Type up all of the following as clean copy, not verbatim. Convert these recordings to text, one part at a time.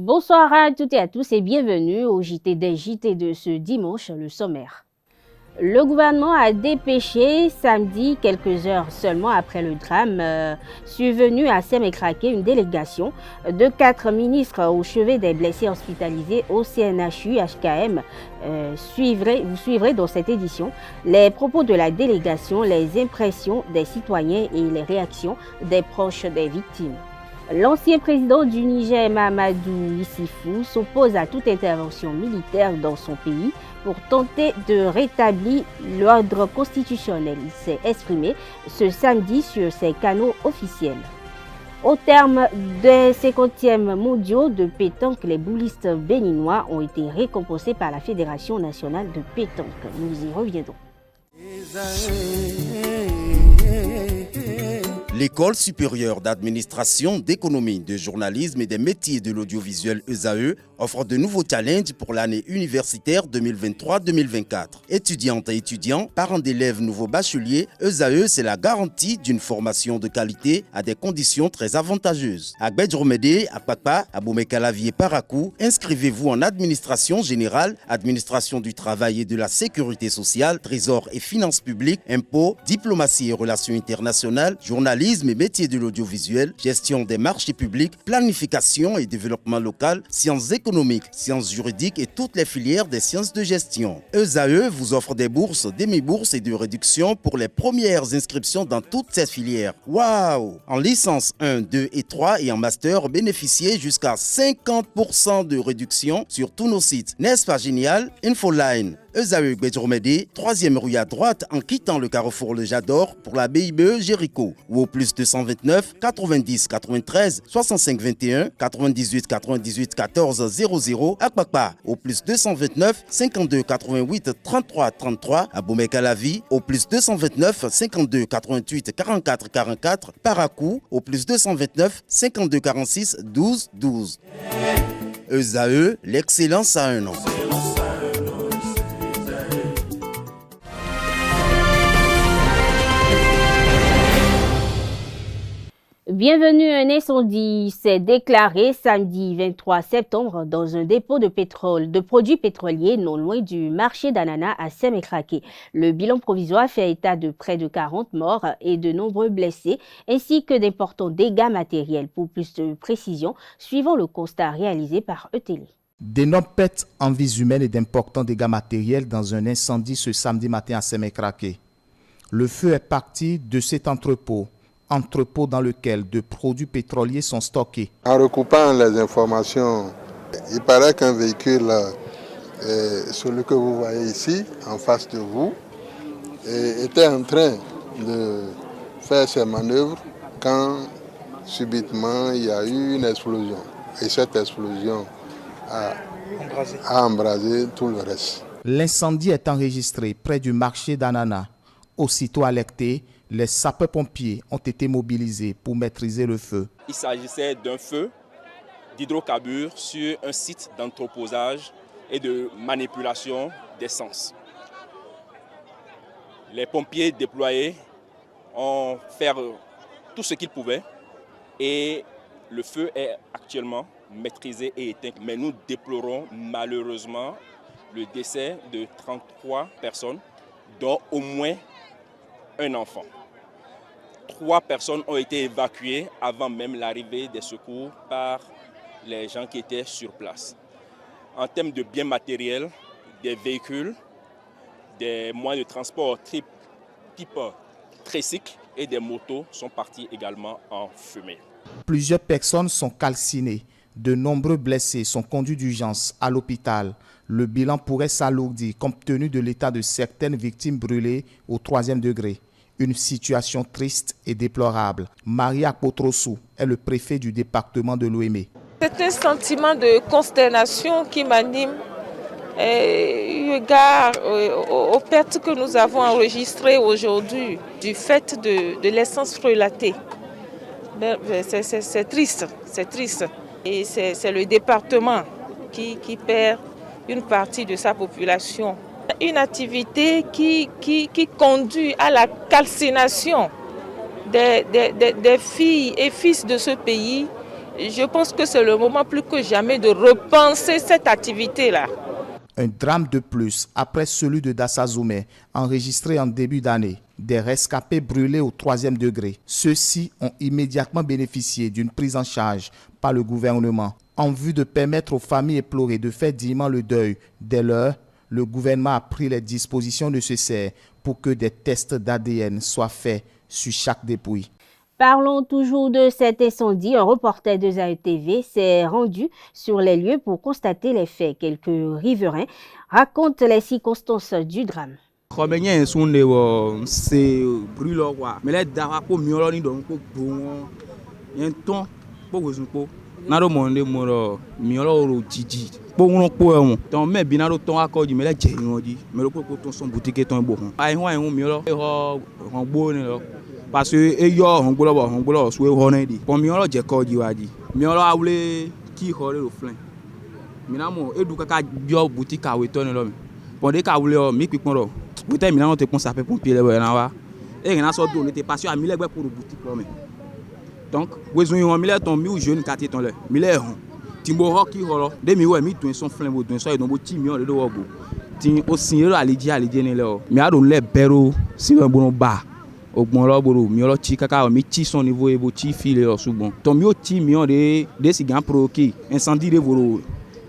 Bonsoir à toutes et à tous et bienvenue au JT des JT de ce dimanche, le sommaire. Le gouvernement a dépêché samedi, quelques heures seulement après le drame, survenu à Sémécraké, une délégation de 4 ministres au chevet des blessés hospitalisés au CNHU HKM. Vous suivrez dans cette édition les propos de la délégation, les impressions des citoyens et les réactions des proches des victimes. L'ancien président du Niger, Mahamadou Issifou, s'oppose à toute intervention militaire dans son pays pour tenter de rétablir l'ordre constitutionnel. Il s'est exprimé ce samedi sur ses canaux officiels. Au terme des 50e mondiaux de pétanque, les boulistes béninois ont été récompensés par la Fédération nationale de pétanque. Nous y reviendrons. L'École supérieure d'administration, d'économie, de journalisme et des métiers de l'audiovisuel ESAE offre de nouveaux challenges pour l'année universitaire 2023-2024. Étudiantes et étudiants, parents d'élèves nouveaux bacheliers, ESAE, c'est la garantie d'une formation de qualité à des conditions très avantageuses. À Gbedjromede, à Pakpa, à Boumekalavi et Parakou, inscrivez-vous en administration générale, administration du travail et de la sécurité sociale, trésor et finances publiques, impôts, diplomatie et relations internationales, journalisme et métiers de l'audiovisuel, gestion des marchés publics, planification et développement local, sciences économiques, sciences juridiques et toutes les filières des sciences de gestion. ESAE vous offre des bourses, demi-bourses et de réductions pour les premières inscriptions dans toutes ces filières. Waouh! En licence 1, 2 et 3 et en master, bénéficiez jusqu'à 50% de réduction sur tous nos sites. N'est-ce pas génial? Infoline. ESAE Gbedjromede, 3e rue à droite en quittant le carrefour Le Jador pour la BIBE Jéricho ou au plus 229 90 93 65 21 98 98 14 00 à Kpakpa au plus 229 52 88 33 33 à Boumekalavi au plus 229 52 88 44 44 Parakou au plus 229 52 46 12 12. ESAE, l'excellence à un nom. Bienvenue, un incendie s'est déclaré samedi 23 septembre dans un dépôt de pétrole, de produits pétroliers non loin du marché d'Anana à Sémécraké. Le bilan provisoire fait état de près de 40 morts et de nombreux blessés, ainsi que d'importants dégâts matériels. Pour plus de précision, suivant le constat réalisé par ETélé. D'énormes pertes en vies humaines et d'importants dégâts matériels dans un incendie ce samedi matin à Sémécraké. Le feu est parti de cet entrepôt dans lequel de produits pétroliers sont stockés. En recoupant les informations, il paraît qu'un véhicule, celui que vous voyez ici, en face de vous, était en train de faire ses manœuvres quand subitement il y a eu une explosion. Et cette explosion a embrasé tout le reste. L'incendie est enregistré près du marché d'Anana. Aussitôt alertés, les sapeurs-pompiers ont été mobilisés pour maîtriser le feu. Il s'agissait d'un feu d'hydrocarbures sur un site d'entreposage et de manipulation d'essence. Les pompiers déployés ont fait tout ce qu'ils pouvaient et le feu est actuellement maîtrisé et éteint. Mais nous déplorons malheureusement le décès de 33 personnes, dont au moins un enfant. 3 personnes ont été évacuées avant même l'arrivée des secours par les gens qui étaient sur place. En termes de biens matériels, des véhicules, des moyens de transport type tricycle et des motos sont partis également en fumée. Plusieurs personnes sont calcinées. De nombreux blessés sont conduits d'urgence à l'hôpital. Le bilan pourrait s'alourdir compte tenu de l'état de certaines victimes brûlées au 3e degré. Une situation triste et déplorable. Maria Potrossou est le préfet du département de l'Ouémé. C'est un sentiment de consternation qui m'anime eu égard aux pertes que nous avons enregistrées aujourd'hui du fait de l'essence frelatée. C'est triste, c'est triste. Et c'est le département qui perd une partie de sa population. Une activité qui conduit à la calcination des filles et fils de ce pays Je pense que c'est le moment plus que jamais de repenser cette activité-là. Un drame de plus après celui de Dassazoumé, enregistré en début d'année. Des rescapés brûlés au 3e degré. Ceux-ci ont immédiatement bénéficié d'une prise en charge par le gouvernement. En vue de permettre aux familles éplorées de faire dignement le deuil, dès lors, le gouvernement a pris les dispositions nécessaires pour que des tests d'ADN soient faits sur chaque dépouille. Parlons toujours de cet incendie. Un reporter de ZAE TV s'est rendu sur les lieux pour constater les faits. Quelques riverains racontent les circonstances du drame. Parce que yo hongolo soué honedi pour miolo je ko jiwaji miolo awle ki hore lo flen minamo eduka ka bio boutique a weton lo pour de ka wle o mi pipon ro boutique minamo te pon sape pompier le na wa e na so do ne te passion a mi legbe pour boutique lo me donc wezun yon mi le ton mi ou jeune quartier ton le mi le hon timbo ho ki horo de mi we mi tun son flen bo tun so e don bo ti mi o le do wo bo tin o sin ero aleji ne le o mi a do le bero si we bo ba ogbon lo boro mi lo ti kaka mi ti son niveau e bo ti file lo sugbon ton mi o ti mi on de si gan provoquer incendie de voro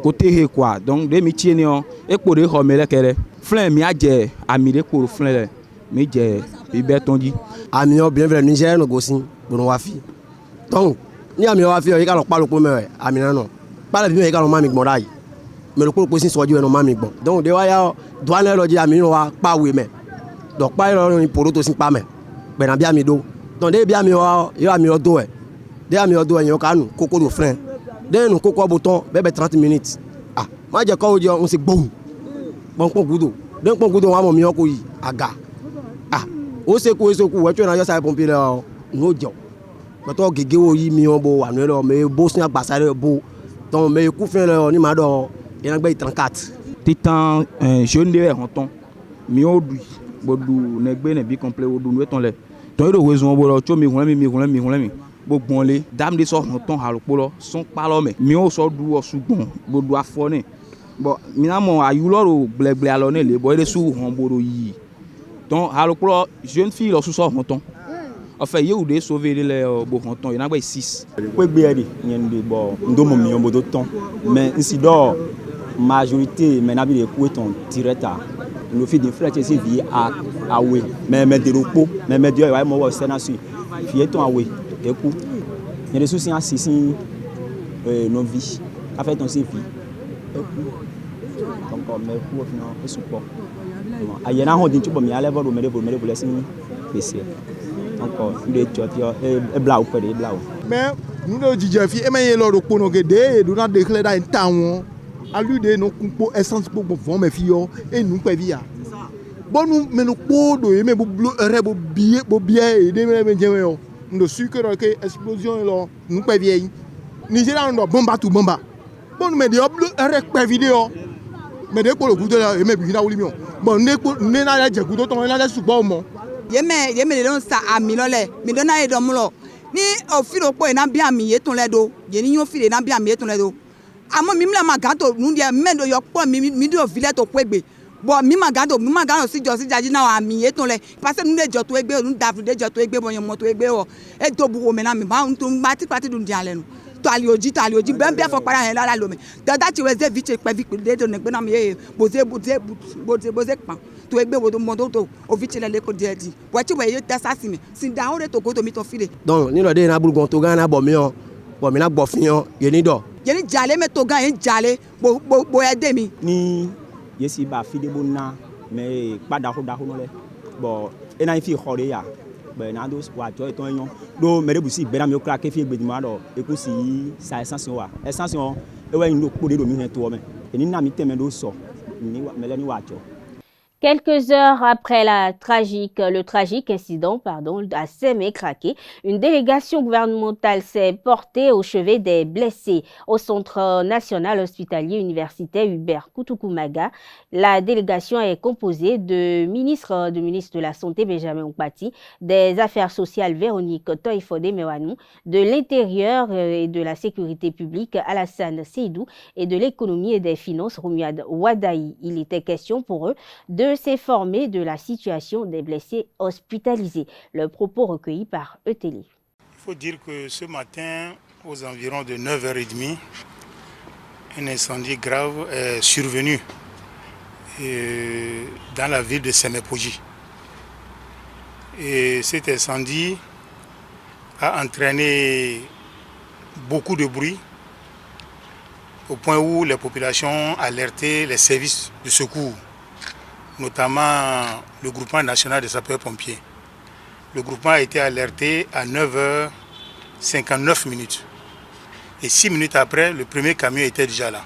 côté he quoi donc de mi ti ni on e po de ho mele kere flen mi a je ami de ko flen le mi je ibe ton di ami o bienvenue Niger no gosin bono wa fi donc ni ami o wa fi o yi ka lo pa lo po me ami na no pa le bi me yi ka lo ma mi gbon dai me lo po sin soju e no ma mi gbon donc de wa ya douane lo ji ami no wa pa we me donc pa lo ni poro to sin pa me ben bien mi do donc de bien mi wa yo ami o do e de ami o do e yo kanu koko do frein de nu koko bouton bebe 30 minutes ah ma je ko o je on se gbon pon gudo de pon gudo wa mo mi o ko yi aga ah o se ku we tun na yo sai pompier le no jo to gege o yi mi o bo wa no le me bo sun agbasa le bo donc me ku frein le ni ma do e na gbe 34 titan jeune de honton mi o du bodu negbe ne bi complet o du no ton le ton ro wezun bo lo cho mi hun mi gbogbo le dam de so honton halupo lo sun pa lo me mi o so du o sugbon bodu afo ni bo mi na mo ayulo ro gbegle alo ne le bo ere su hon boro yi ton halupo lo jeune fille lo su so honton en fait ye ou de sauver le bo honton ina gbe 6 pe gbe eri yen de bo ndo mo mi o bodo ton mais incident majorité mais na bi de ku ton tireta le fait de frère c'est vie à oui mais de repos mais Dieu va mo se na su fie ton awe e ku il y a des soucis assis nos vies a fait ton vie e ku donc mais ku final e support ayena ho din tubo mi ale bodo me de laisser PC donc de tio e bla ou pede bla ou mais nous de DJ fi e men lo repos no gede do na declare da ntan à lui de nos compo essence pour vont mes filles et nous pas via bon nous mais nous podo et mais bo bien et de me jeme nous sucre que explosion là nous pas vieille Nigeria no bomba tout bomba bon mais de rek pas vidéo mais de ko le coup de là et mais bi na wuli mi bon ne na la je coup to ton na la supo mo yeme le don sa ami lo le mi don na e do mu lo ni o fi ro po e na bi ami ye tun le do ye ni yo fi le na bi ami ye tun le do àmọ́ mi mla magato nundi mendo yo po mi do vile to kwegbe bo mi magato si jo si jaji na ami ye ton le parce que nu de jo to egbe nu david de jo to egbe bo yan mo to egbe o e to bu o me na mi ba un to mati party dun dia lenu to ali oji ben be fo para hen la lo me dada ti we ze viche pe vi de to ne gbe na mi e boze pan to egbe bo do mo to o viche le ko de di bo ti we ye tesa si me sin da o re to go to mi to file donc ni lo de na burgon to gan na bo mi o bo mi na gbo fin o ye ni do yeni jale me to gan yen jale bo ede mi ni yesi ba fi de bonna mais pada ho da ho no le bo e na fi hore ya be na do wa jo ton yan do mere bu si be na mi o kra ke fi egbe di ma do e ku si sa essence wa e we ni do po de do mi hen to me eni na mi teme do so ni wa mele ni wa jo. Quelques heures après le tragique incident à Sémé-Craqué, une délégation gouvernementale s'est portée au chevet des blessés au Centre national hospitalier universitaire Hubert Koutoukou-Maga. La délégation est composée de ministre de la Santé Benjamin Ompati, des Affaires sociales Véronique Toïfodé-Mewanou, de l'Intérieur et de la Sécurité publique Alassane Seydou et de l'Économie et des Finances Roumiad Wadaï. Il était question pour eux de s'informer de la situation des blessés hospitalisés. Le propos recueilli par ETélé. Il faut dire que ce matin, aux environs de 9h30, un incendie grave est survenu dans la ville de Sémépoji. Et cet incendie a entraîné beaucoup de bruit au point où les populations ont alerté les services de secours, notamment le groupement national de sapeurs-pompiers. Le groupement a été alerté à 9h59. Et 6 minutes après, le premier camion était déjà là,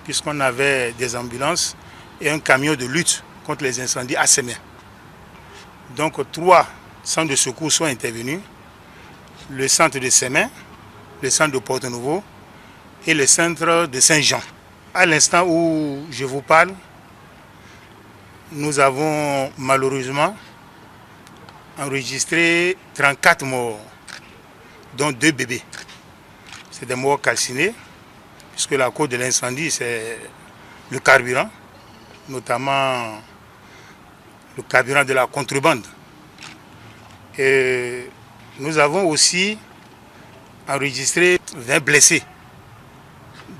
puisqu'on avait des ambulances et un camion de lutte contre les incendies à Sémé. Donc 3 centres de secours sont intervenus, le centre de Sémé, le centre de Porto-Nouveau et le centre de Saint-Jean. À l'instant où je vous parle, nous avons malheureusement enregistré 34 morts, dont 2 bébés. C'est des morts calcinés, puisque la cause de l'incendie, c'est le carburant, notamment le carburant de la contrebande. Et nous avons aussi enregistré 20 blessés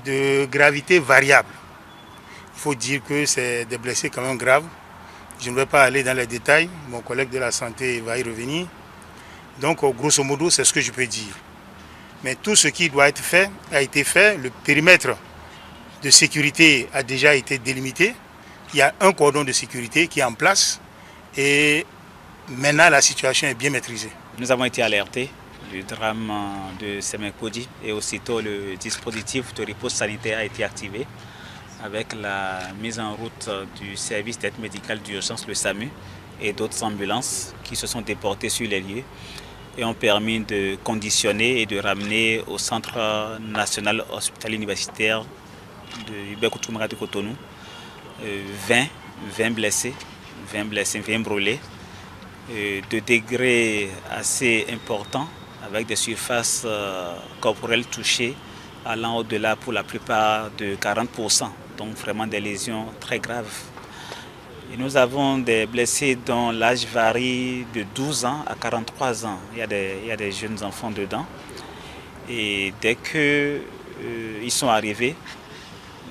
de gravité variable. Il faut dire que c'est des blessés quand même graves. Je ne vais pas aller dans les détails, mon collègue de la santé va y revenir. Donc grosso modo, c'est ce que je peux dire. Mais tout ce qui doit être fait a été fait. Le périmètre de sécurité a déjà été délimité. Il y a un cordon de sécurité qui est en place et maintenant la situation est bien maîtrisée. Nous avons été alertés du drame de Sémépoji et aussitôt le dispositif de riposte sanitaire a été activé, avec la mise en route du service d'aide médicale d'urgence, le SAMU, et d'autres ambulances qui se sont déportées sur les lieux et ont permis de conditionner et de ramener au Centre national hospitalier universitaire de Hubert Koutoukou-Maga de Cotonou 20 blessés, 20 brûlés, de degrés assez importants, avec des surfaces corporelles touchées allant au-delà pour la plupart de 40%. Donc vraiment des lésions très graves. Et nous avons des blessés dont l'âge varie de 12 ans à 43 ans. Il y a des jeunes enfants dedans. Et dès qu'ils sont arrivés,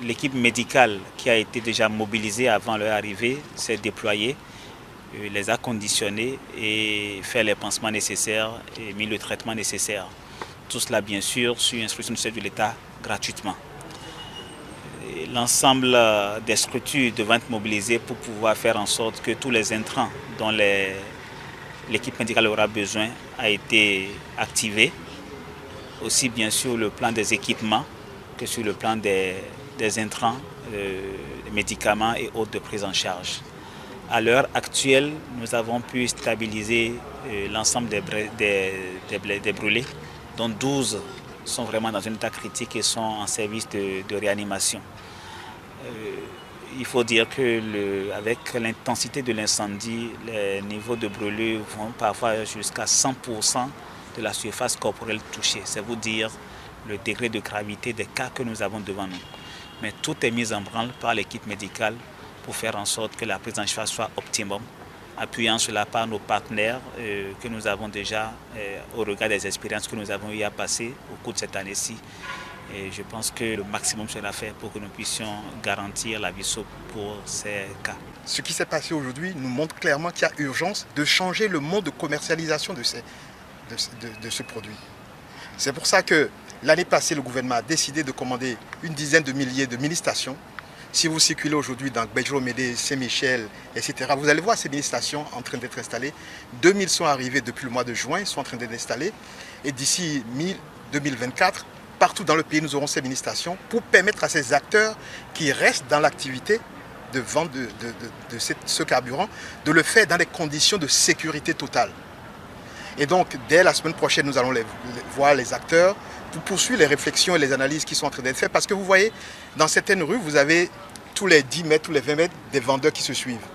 l'équipe médicale qui a été déjà mobilisée avant leur arrivée s'est déployée, les a conditionnés et fait les pansements nécessaires et mis le traitement nécessaire. Tout cela bien sûr sur instruction du chef de l'État gratuitement. L'ensemble des structures devant être mobilisées pour pouvoir faire en sorte que tous les intrants dont l'équipe médicale aura besoin a été activé, aussi bien sur le plan des équipements que sur le plan des intrants, des médicaments et autres de prise en charge. À l'heure actuelle, nous avons pu stabiliser l'ensemble des brûlés, dont 12 sont vraiment dans un état critique et sont en service de réanimation. Il faut dire que avec l'intensité de l'incendie, les niveaux de brûlure vont parfois jusqu'à 100% de la surface corporelle touchée. C'est vous dire le degré de gravité des cas que nous avons devant nous. Mais tout est mis en branle par l'équipe médicale pour faire en sorte que la prise en charge soit optimum, appuyant cela par nos partenaires que nous avons déjà au regard des expériences que nous avons eu à passer au cours de cette année-ci. Et je pense que le maximum sera fait pour que nous puissions garantir la vie sauve pour ces cas. Ce qui s'est passé aujourd'hui nous montre clairement qu'il y a urgence de changer le mode de commercialisation de ce produit. C'est pour ça que l'année passée, le gouvernement a décidé de commander une dizaine de milliers de mini-stations. Si vous circulez aujourd'hui dans Béjro-Médé, Saint-Michel, etc., vous allez voir ces mini-stations en train d'être installées. 2000 sont arrivées depuis le mois de juin, sont en train d'être installées. Et d'ici 2024, partout dans le pays, nous aurons ces mini-stations pour permettre à ces acteurs qui restent dans l'activité de vente de ce carburant, de le faire dans des conditions de sécurité totale. Et donc, dès la semaine prochaine, nous allons voir les acteurs pour poursuivre les réflexions et les analyses qui sont en train d'être faites. Parce que vous voyez, dans certaines rues, vous avez tous les 10 mètres, tous les 20 mètres, des vendeurs qui se suivent.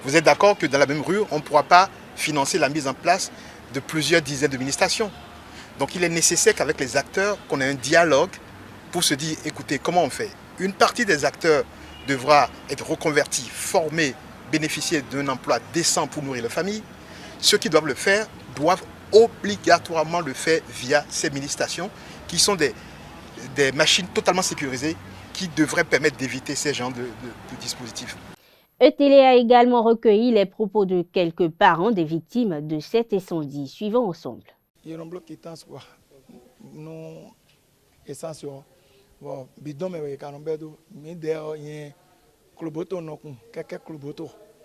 Vous êtes d'accord que dans la même rue, on ne pourra pas financer la mise en place de plusieurs dizaines de mini-stations. Donc, il est nécessaire qu'avec les acteurs, qu'on ait un dialogue pour se dire, écoutez, comment on fait? Une partie des acteurs devra être reconverti, formé, bénéficier d'un emploi décent pour nourrir la famille. Ceux qui doivent le faire doivent obligatoirement le faire via ces mini-stations qui sont des machines totalement sécurisées qui devraient permettre d'éviter ces genres de dispositifs. ETélé a également recueilli les propos de quelques parents des victimes de cet incendie. Suivons ensemble.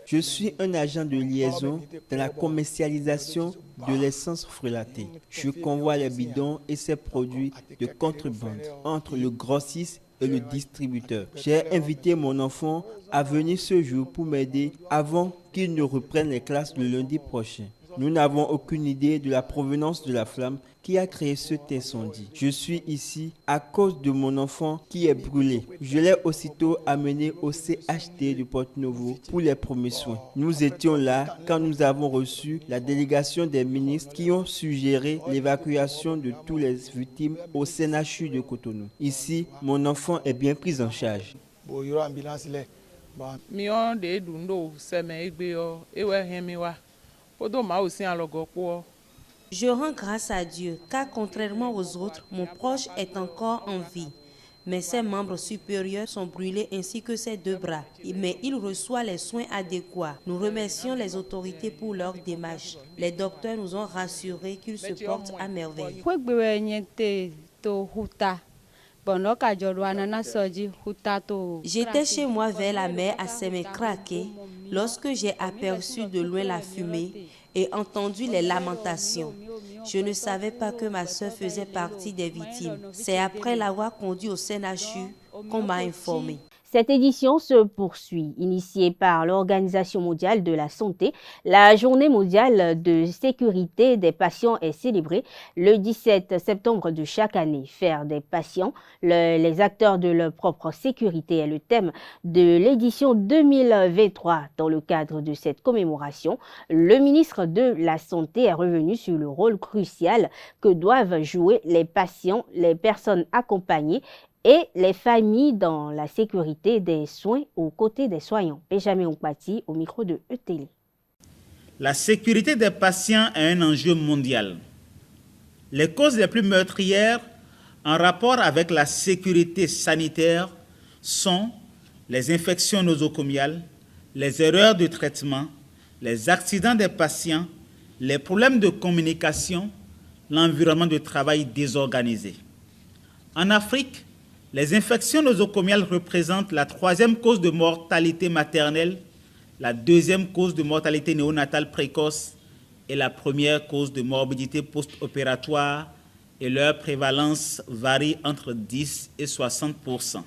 Je suis un agent de liaison dans la commercialisation de l'essence frelatée. Je convoie les bidons et ses produits de contrebande entre le grossiste et le distributeur. J'ai invité mon enfant à venir ce jour pour m'aider avant qu'il ne reprenne les classes le lundi prochain. Nous n'avons aucune idée de la provenance de la flamme qui a créé cet incendie. Je suis ici à cause de mon enfant qui est brûlé. Je l'ai aussitôt amené au CHT de Porto-Novo pour les premiers soins. Nous étions là quand nous avons reçu la délégation des ministres qui ont suggéré l'évacuation de toutes les victimes au CNHU de Cotonou. Ici, mon enfant est bien pris en charge. Je rends grâce à Dieu, car contrairement aux autres, mon proche est encore en vie. Mais ses membres supérieurs sont brûlés ainsi que ses 2 bras. Mais il reçoit les soins adéquats. Nous remercions les autorités pour leur démarche. Les docteurs nous ont rassurés qu'ils se portent à merveille. J'étais chez moi vers la mer à Sémé-Craqué lorsque j'ai aperçu de loin la fumée et entendu les lamentations. Je ne savais pas que ma soeur faisait partie des victimes. C'est après l'avoir conduit au CNHU qu'on m'a informé. Cette édition se poursuit. Initiée par l'Organisation mondiale de la santé, la Journée mondiale de sécurité des patients est célébrée le 17 septembre de chaque année. Faire des patients les acteurs de leur propre sécurité est le thème de l'édition 2023. Dans le cadre de cette commémoration, le ministre de la Santé est revenu sur le rôle crucial que doivent jouer les patients, les personnes accompagnées et les familles dans la sécurité des soins aux côtés des soignants. Benjamin Oukpati au micro de ETélé. La sécurité des patients est un enjeu mondial. Les causes les plus meurtrières en rapport avec la sécurité sanitaire sont les infections nosocomiales, les erreurs de traitement, les accidents des patients, les problèmes de communication, l'environnement de travail désorganisé. En Afrique, les infections nosocomiales représentent la 3e cause de mortalité maternelle, la 2e cause de mortalité néonatale précoce et la 1re cause de morbidité post-opératoire, et leur prévalence varie entre 10 et 60%.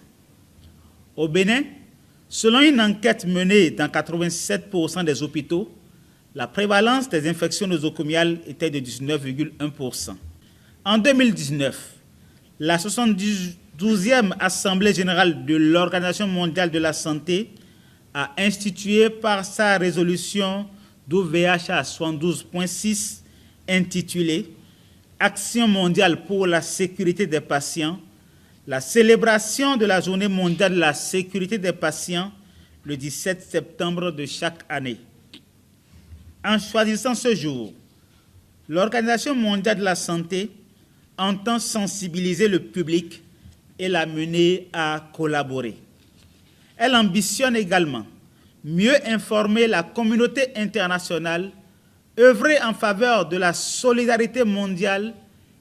Au Bénin, selon une enquête menée dans 87% des hôpitaux, la prévalence des infections nosocomiales était de 19,1%. En 2019, la 72e Assemblée générale de l'Organisation mondiale de la santé a institué par sa résolution d'OVHA 72.6 intitulée « Action mondiale pour la sécurité des patients » la célébration de la Journée mondiale de la sécurité des patients le 17 septembre de chaque année. En choisissant ce jour, l'Organisation mondiale de la santé entend sensibiliser le public et l'amener à collaborer. Elle ambitionne également mieux informer la communauté internationale, œuvrer en faveur de la solidarité mondiale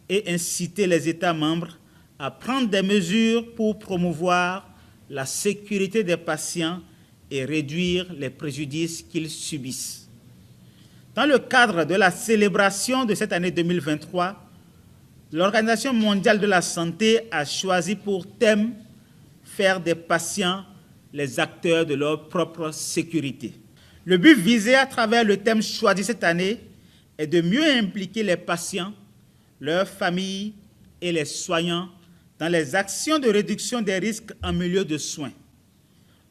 et inciter les États membres à prendre des mesures pour promouvoir la sécurité des patients et réduire les préjudices qu'ils subissent. Dans le cadre de la célébration de cette année 2023, l'Organisation mondiale de la santé a choisi pour thème « Faire des patients les acteurs de leur propre sécurité. Le but visé à travers le thème choisi cette année est de mieux impliquer les patients, leurs familles et les soignants dans les actions de réduction des risques en milieu de soins.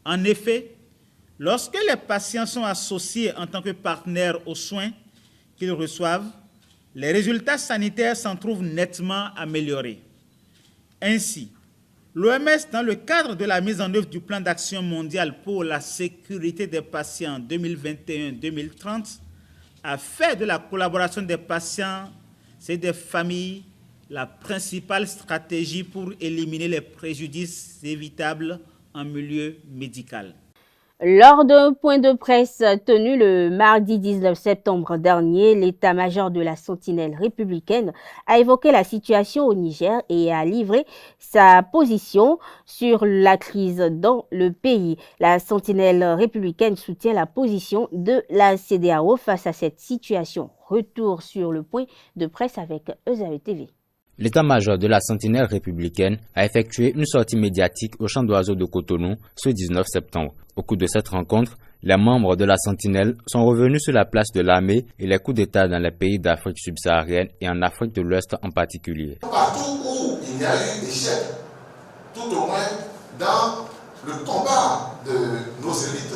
En effet, lorsque les patients sont associés en tant que partenaires aux soins qu'ils reçoivent, les résultats sanitaires s'en trouvent nettement améliorés. Ainsi, l'OMS, dans le cadre de la mise en œuvre du plan d'action mondial pour la sécurité des patients 2021-2030, a fait de la collaboration des patients et des familles la principale stratégie pour éliminer les préjudices évitables en milieu médical. Lors d'un point de presse tenu le mardi 19 septembre dernier, l'état-major de la Sentinelle républicaine a évoqué la situation au Niger et a livré sa position sur la crise dans le pays. La Sentinelle républicaine soutient la position de la CEDEAO face à cette situation. Retour sur le point de presse avec EZAE TV. L'état-major de la Sentinelle républicaine a effectué une sortie médiatique au champ d'oiseaux de Cotonou ce 19 septembre. Au cours de cette rencontre, les membres de la Sentinelle sont revenus sur la place de l'armée et les coups d'État dans les pays d'Afrique subsaharienne et en Afrique de l'Ouest en particulier. Partout où il y a eu échec, tout au moins dans le combat de nos élites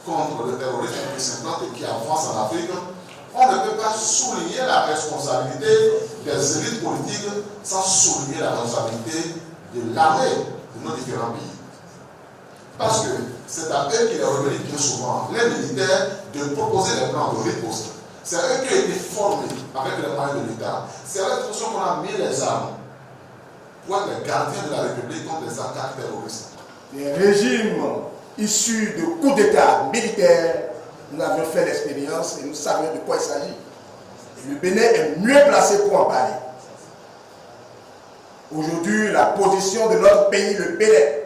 contre le terrorisme qui s'implante et qui avance en Afrique, on ne peut pas souligner la responsabilité des élites politiques sans souligner la responsabilité de l'armée de nos différents pays. Parce que c'est à eux qu'il est revenu bien souvent, les militaires, de proposer des plans de riposte. C'est eux qui ont été formés avec les moyens de l'État. C'est à l'institution qu'on a mis les armes pour être les gardiens de la République contre les attaques terroristes. Les régimes issus de coups d'État militaires, nous avions fait l'expérience et nous savions de quoi il s'agit. Le Bénin est mieux placé pour en parler. Aujourd'hui, la position de notre pays, le Bénin,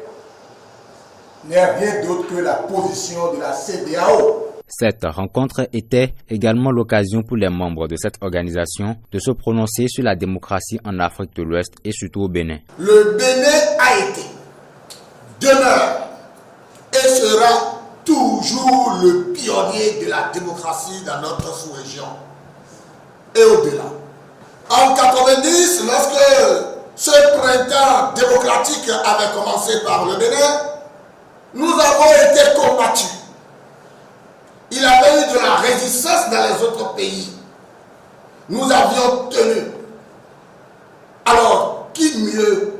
n'est rien d'autre que la position de la CEDEAO. Cette rencontre était également l'occasion pour les membres de cette organisation de se prononcer sur la démocratie en Afrique de l'Ouest et surtout au Bénin. Le Bénin a été, demeure et sera toujours le pionnier de la démocratie dans notre sous-région et au-delà. En 90, lorsque ce printemps démocratique avait commencé par le Bénin, nous avons été combattus. Il y avait eu de la résistance dans les autres pays. Nous avions tenu. Alors, qui mieux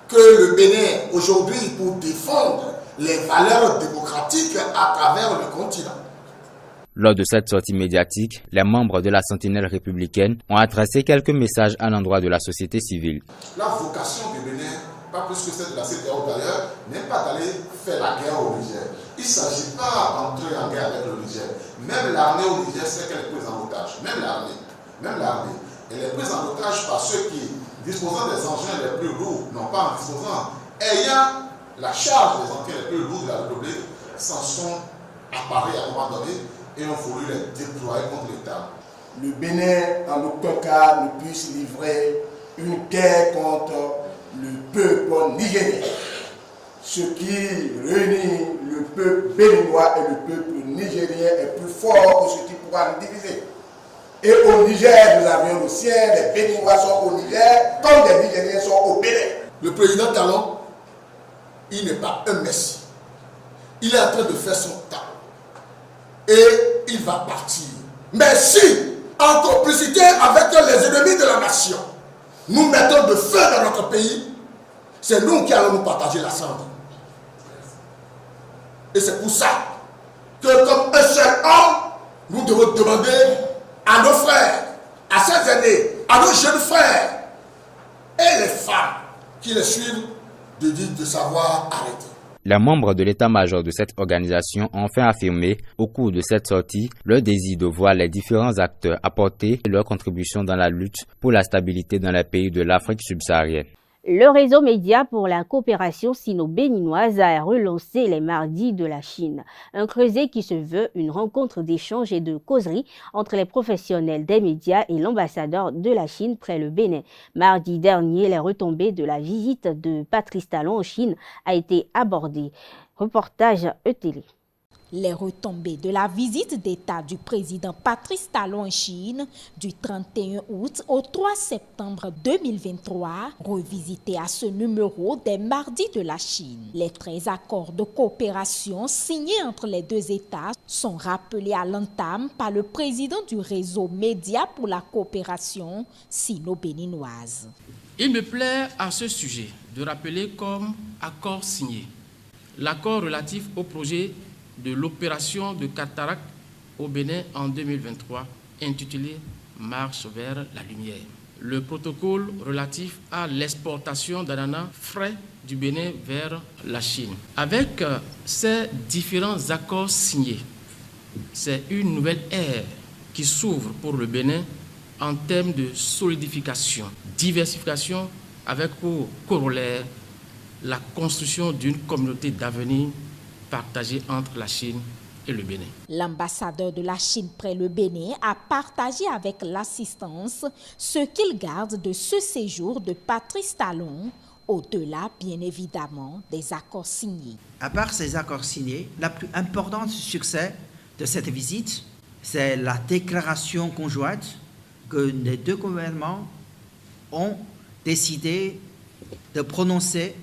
que le Bénin aujourd'hui pour défendre les valeurs démocratiques à travers le continent? Lors de cette sortie médiatique, les membres de la Sentinelle républicaine ont adressé quelques messages à l'endroit de la société civile. La vocation du Bénin, pas plus que celle de la CEDEAO d'ailleurs, n'est pas d'aller faire la guerre au Niger. Il ne s'agit pas d'entrer en guerre avec le Niger. Même l'armée au Niger sait qu'elle est prise en otage. Même l'armée. Elle est prise en otage par ceux qui, disposant des engins les plus lourds, non pas en disposant, ayant la charge des engins les plus lourds de la République, s'en sont apparus à un moment donné et ont voulu les déployer contre l'État. Le Bénin, en aucun cas, ne puisse livrer une guerre contre le peuple nigérien. Ce qui réunit le peuple béninois et le peuple nigérien est plus fort que ce qui pourra nous diviser. Et au Niger, nous avions le sien, les Béninois sont au Niger, comme les Nigériens sont au Bénin. Le président Talon, il n'est pas un messie. Il est en train de faire son temps. Et il va partir. Mais si, en complicité avec les ennemis de la nation, nous mettons de feu dans notre pays, c'est nous qui allons nous partager la cendre. Et c'est pour ça que comme un seul homme, nous devons demander à nos frères, à ces aînés, à nos jeunes frères et les femmes qui les suivent de dire de savoir arrêter. Les membres de l'état-major de cette organisation ont enfin affirmé au cours de cette sortie leur désir de voir les différents acteurs apporter leur contribution dans la lutte pour la stabilité dans les pays de l'Afrique subsaharienne. Le réseau média pour la coopération sino-béninoise a relancé les mardis de la Chine, un creuset qui se veut une rencontre d'échange et de causerie entre les professionnels des médias et l'ambassadeur de la Chine près le Bénin. Mardi dernier, les retombées de la visite de Patrice Talon en Chine a été abordée. Reportage ETélé. Les retombées de la visite d'État du président Patrice Talon en Chine du 31 août au 3 septembre 2023, revisité à ce numéro des Mardis de la Chine. Les 13 accords de coopération signés entre les deux États sont rappelés à l'entame par le président du réseau Média pour la coopération sino-béninoise. Il me plaît à ce sujet de rappeler comme accord signé l'accord relatif au projet de l'opération de cataracte au Bénin en 2023, intitulé Marche vers la lumière. Le protocole relatif à l'exportation d'ananas frais du Bénin vers la Chine. Avec ces différents accords signés, c'est une nouvelle ère qui s'ouvre pour le Bénin en termes de solidification, diversification, avec pour corollaire la construction d'une communauté d'avenir partagée entre la Chine et le Bénin. L'ambassadeur de la Chine près le Bénin a partagé avec l'assistance ce qu'il garde de ce séjour de Patrice Talon, au-delà bien évidemment des accords signés. À part ces accords signés, la plus importante succès de cette visite, c'est la déclaration conjointe que les deux gouvernements ont décidé de prononcer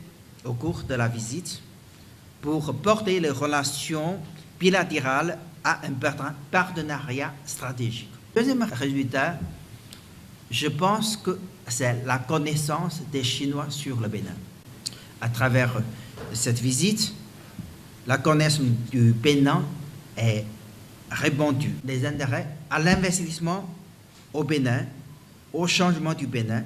au cours de la visite pour porter les relations bilatérales à un partenariat stratégique. Deuxième résultat, je pense que c'est la connaissance des Chinois sur le Bénin. À travers cette visite, la connaissance du Bénin est répandue. Les intérêts à l'investissement au Bénin, au changement du Bénin,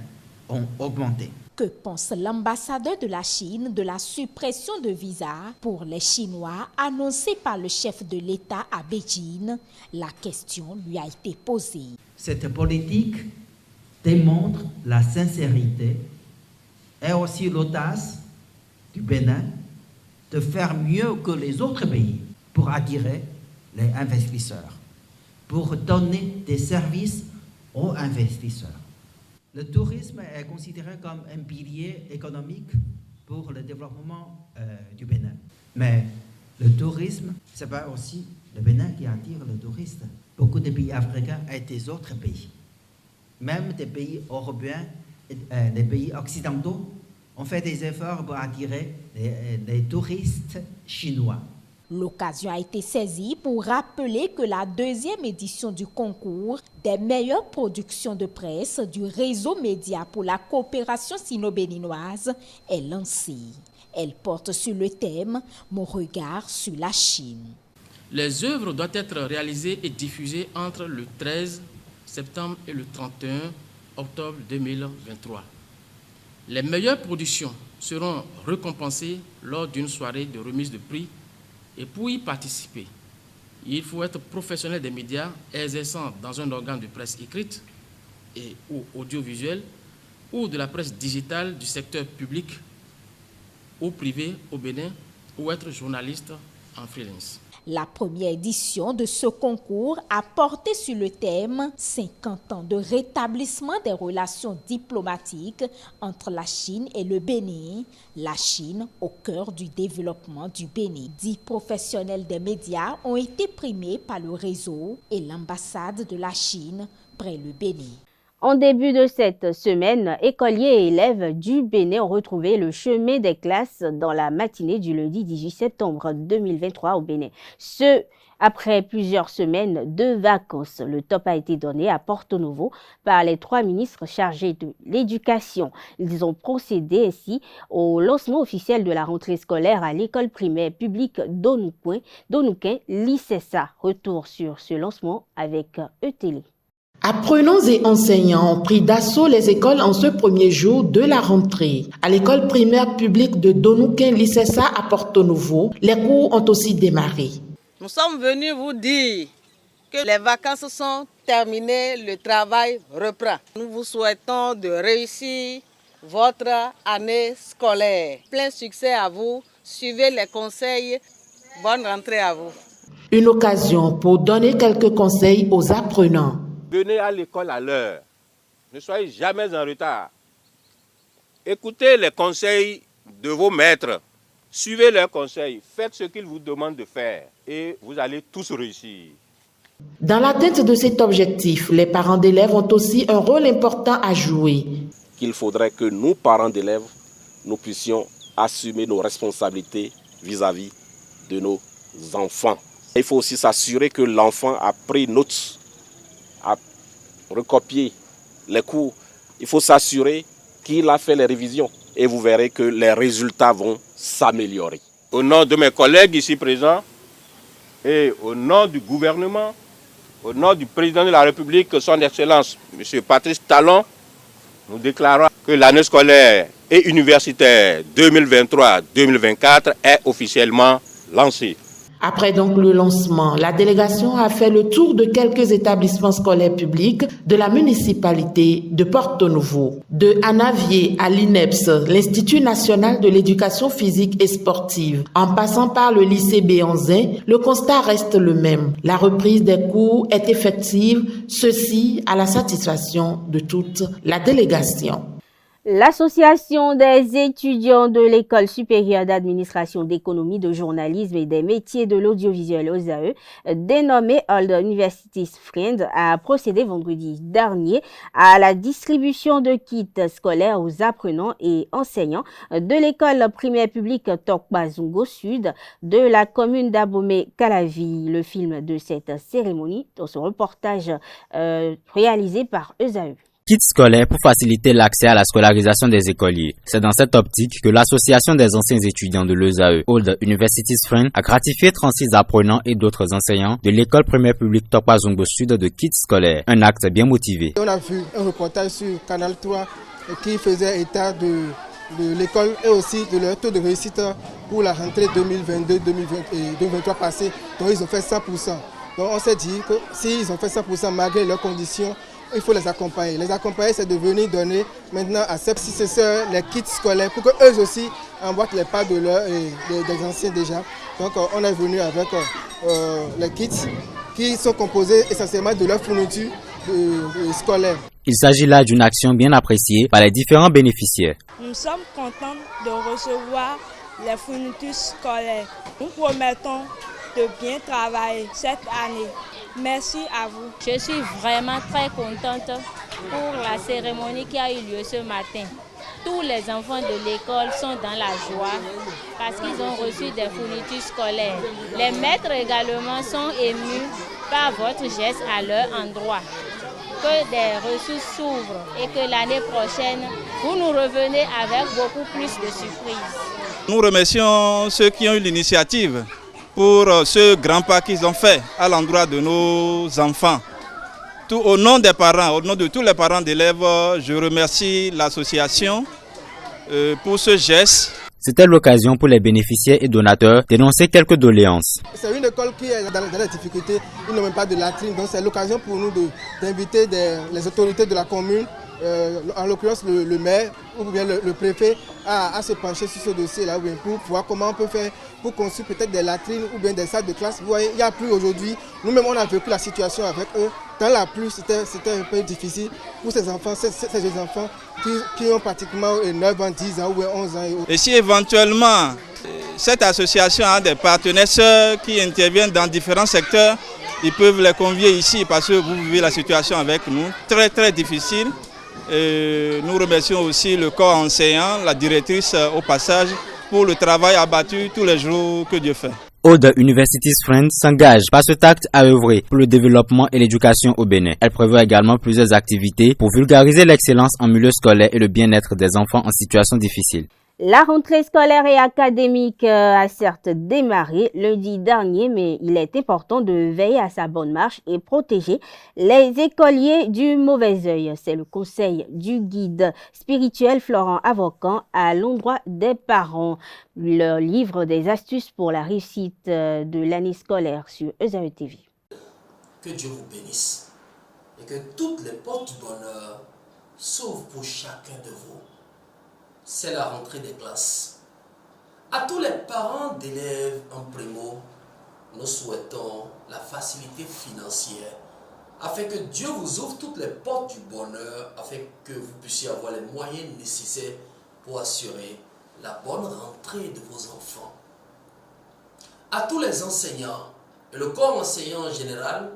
ont augmenté. Que pense l'ambassadeur de la Chine de la suppression de visas pour les Chinois annoncée par le chef de l'État à Beijing? La question lui a été posée. Cette politique démontre la sincérité et aussi l'audace du Bénin de faire mieux que les autres pays pour attirer les investisseurs, pour donner des services aux investisseurs. Le tourisme est considéré comme un pilier économique pour le développement du Bénin. Mais le tourisme, ce n'est pas aussi le Bénin qui attire les touristes. Beaucoup de pays africains et des autres pays, même des pays européens, des pays occidentaux, ont fait des efforts pour attirer les touristes chinois. L'occasion a été saisie pour rappeler que la deuxième édition du concours des meilleures productions de presse du réseau Média pour la coopération sino-béninoise est lancée. Elle porte sur le thème « Mon regard sur la Chine ». Les œuvres doivent être réalisées et diffusées entre le 13 septembre et le 31 octobre 2023. Les meilleures productions seront récompensées lors d'une soirée de remise de prix. Et pour y participer, il faut être professionnel des médias exerçant dans un organe de presse écrite et ou audiovisuel ou de la presse digitale du secteur public ou privé au Bénin ou être journaliste en freelance. La première édition de ce concours a porté sur le thème « 50 ans de rétablissement des relations diplomatiques entre la Chine et le Bénin, la Chine au cœur du développement du Bénin ». 10 professionnels des médias ont été primés par le réseau et l'ambassade de la Chine près le Bénin. En début de cette semaine, écoliers et élèves du Bénin ont retrouvé le chemin des classes dans la matinée du lundi 18 septembre 2023 au Bénin. Ce, après plusieurs semaines de vacances. Le top a été donné à Porto Novo par les 3 ministres chargés de l'éducation. Ils ont procédé ainsi au lancement officiel de la rentrée scolaire à l'école primaire publique d'Onouquin, l'ICESA. Retour sur ce lancement avec ETélé. Apprenants et enseignants ont pris d'assaut les écoles en ce premier jour de la rentrée. À l'école primaire publique de Donouquin, l'ICESA à Porto Novo, les cours ont aussi démarré. Nous sommes venus vous dire que les vacances sont terminées, le travail reprend. Nous vous souhaitons de réussir votre année scolaire. Plein succès à vous, suivez les conseils, bonne rentrée à vous. Une occasion pour donner quelques conseils aux apprenants. Venez à l'école à l'heure, ne soyez jamais en retard. Écoutez les conseils de vos maîtres, suivez leurs conseils, faites ce qu'ils vous demandent de faire et vous allez tous réussir. Dans l'atteinte de cet objectif, les parents d'élèves ont aussi un rôle important à jouer. Il faudrait que nous, parents d'élèves, nous puissions assumer nos responsabilités vis-à-vis de nos enfants. Il faut aussi s'assurer que l'enfant a pris note, a recopié les cours. Il faut s'assurer qu'il a fait les révisions et vous verrez que les résultats vont s'améliorer. Au nom de mes collègues ici présents et au nom du gouvernement, au nom du président de la République, son Excellence, M. Patrice Talon, nous déclarons que l'année scolaire et universitaire 2023-2024 est officiellement lancée. Après donc le lancement, la délégation a fait le tour de quelques établissements scolaires publics de la municipalité de Porto-Novo. De Anavier à l'INEPS, l'Institut national de l'éducation physique et sportive, en passant par le lycée Béanzin, le constat reste le même. La reprise des cours est effective, ceci à la satisfaction de toute la délégation. L'Association des étudiants de l'École supérieure d'administration d'économie, de journalisme et des métiers de l'audiovisuel OSAE, dénommée Old Universities Friend, a procédé vendredi dernier à la distribution de kits scolaires aux apprenants et enseignants de l'école primaire publique Tokpa-Zungo Sud de la commune d'Abomey-Calavi. Le film de cette cérémonie dans ce reportage réalisé par OSAE. Kits scolaires pour faciliter l'accès à la scolarisation des écoliers. C'est dans cette optique que l'Association des anciens étudiants de l'ESAE, Old Universities Friend, a gratifié 36 apprenants et d'autres enseignants de l'école primaire publique Tokpa-Zungo Sud de kits scolaires. Un acte bien motivé. On a vu un reportage sur Canal 3 qui faisait état de l'école et aussi de leur taux de réussite pour la rentrée 2022-2023 passée. Donc ils ont fait 100%. Donc on s'est dit que s'ils ont fait 100% malgré leurs conditions, il faut les accompagner. Les accompagner, c'est de venir donner maintenant à ces petits sœurs les kits scolaires pour qu'eux aussi emboîtent les pas de leurs des anciens déjà. Donc on est venu avec les kits qui sont composés essentiellement de leur fourniture scolaire. Il s'agit là d'une action bien appréciée par les différents bénéficiaires. Nous sommes contents de recevoir les fournitures scolaires. Nous promettons de bien travailler cette année. Merci à vous. Je suis vraiment très contente pour la cérémonie qui a eu lieu ce matin. Tous les enfants de l'école sont dans la joie parce qu'ils ont reçu des fournitures scolaires. Les maîtres également sont émus par votre geste à leur endroit. Que des ressources s'ouvrent et que l'année prochaine, vous nous revenez avec beaucoup plus de surprises. Nous remercions ceux qui ont eu l'initiative pour ce grand pas qu'ils ont fait à l'endroit de nos enfants. Au nom des parents, au nom de tous les parents d'élèves, je remercie l'association pour ce geste. C'était l'occasion pour les bénéficiaires et donateurs d'énoncer quelques doléances. C'est une école qui est dans la difficulté, ils n'ont même pas de latrine, donc c'est l'occasion pour nous d'inviter les autorités de la commune, en l'occurrence le maire ou bien le préfet, à se pencher sur ce dossier-là pour voir comment on peut faire pour construire peut-être des latrines ou bien des salles de classe. Vous voyez, il n'y a plus aujourd'hui. Nous-mêmes, on a vécu la situation avec eux. Dans la pluie, c'était un peu difficile pour ces enfants, ces jeunes enfants qui ont pratiquement 9 ans, 10 ans ou 11 ans. Et si éventuellement, cette association a des partenaires sœurs qui interviennent dans différents secteurs, ils peuvent les convier ici parce que vous vivez la situation avec nous, très très difficile. Et nous remercions aussi le corps enseignant, la directrice au passage, pour le travail abattu tous les jours que Dieu fait. Old Universities Friend s'engage par cet acte à œuvrer pour le développement et l'éducation au Bénin. Elle prévoit également plusieurs activités pour vulgariser l'excellence en milieu scolaire et le bien-être des enfants en situation difficile. La rentrée scolaire et académique a certes démarré lundi dernier, mais il est important de veiller à sa bonne marche et protéger les écoliers du mauvais œil. C'est le conseil du guide spirituel Florent Avocan à l'endroit des parents. Le livre des astuces pour la réussite de l'année scolaire sur ESAE TV. Que Dieu vous bénisse et que toutes les portes du bonheur s'ouvrent pour chacun de vous. c'est la rentrée des classes. À tous les parents d'élèves en primo, nous souhaitons la facilité financière afin que Dieu vous ouvre toutes les portes du bonheur, afin que vous puissiez avoir les moyens nécessaires pour assurer la bonne rentrée de vos enfants. À tous les enseignants et le corps enseignant en général,